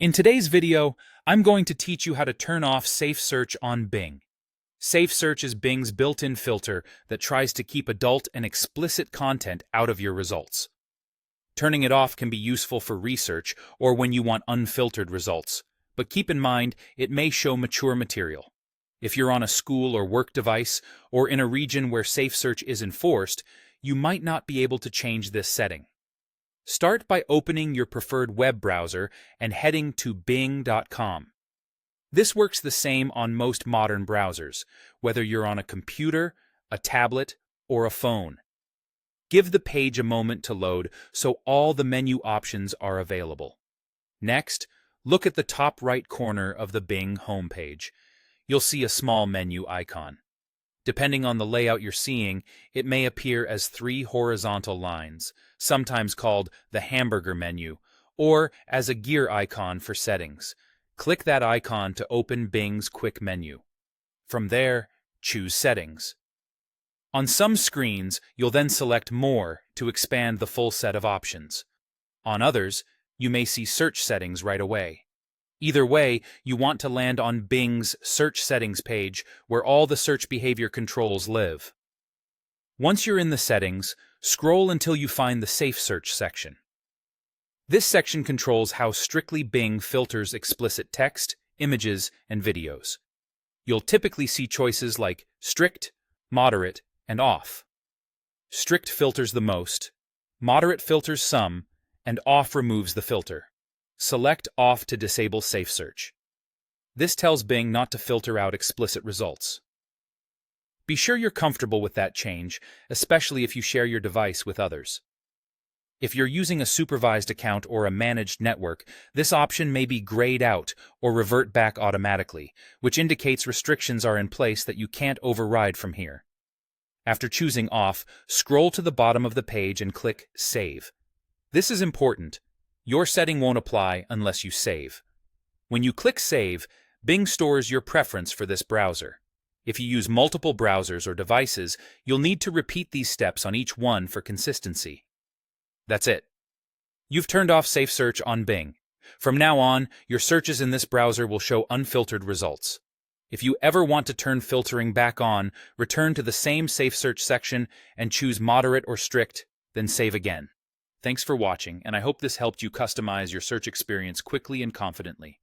In today's video, I'm going to teach you how to turn off Safe Search on Bing. Safe Search is Bing's built-in filter that tries to keep adult and explicit content out of your results. Turning it off can be useful for research or when you want unfiltered results, but keep in mind it may show mature material. If you're on a school or work device, or in a region where Safe Search is enforced, you might not be able to change this setting. Start by opening your preferred web browser and heading to bing.com. This works the same on most modern browsers, whether you're on a computer, a tablet, or a phone. Give the page a moment to load so all the menu options are available. Next, look at the top right corner of the Bing homepage. You'll see a small menu icon. Depending on the layout you're seeing, it may appear as three horizontal lines, sometimes called the hamburger menu, or as a gear icon for settings. Click that icon to open Bing's quick menu. From there, choose Settings. On some screens, you'll then select More to expand the full set of options. On others, you may see Search Settings right away. Either way, you want to land on Bing's Search Settings page where all the search behavior controls live. Once you're in the settings, scroll until you find the Safe Search section. This section controls how strictly Bing filters explicit text, images, and videos. You'll typically see choices like Strict, Moderate, and Off. Strict filters the most, Moderate filters some, and Off removes the filter. Select Off to disable Safe Search. This tells Bing not to filter out explicit results. Be sure you're comfortable with that change, especially if you share your device with others. If you're using a supervised account or a managed network, this option may be grayed out or revert back automatically, which indicates restrictions are in place that you can't override from here. After choosing Off, scroll to the bottom of the page and click Save. This is important. Your setting won't apply unless you save. When you click Save, Bing stores your preference for this browser. If you use multiple browsers or devices, you'll need to repeat these steps on each one for consistency. That's it. You've turned off Safe Search on Bing. From now on, your searches in this browser will show unfiltered results. If you ever want to turn filtering back on, return to the same Safe Search section and choose Moderate or Strict, then save again. Thanks for watching, and I hope this helped you customize your search experience quickly and confidently.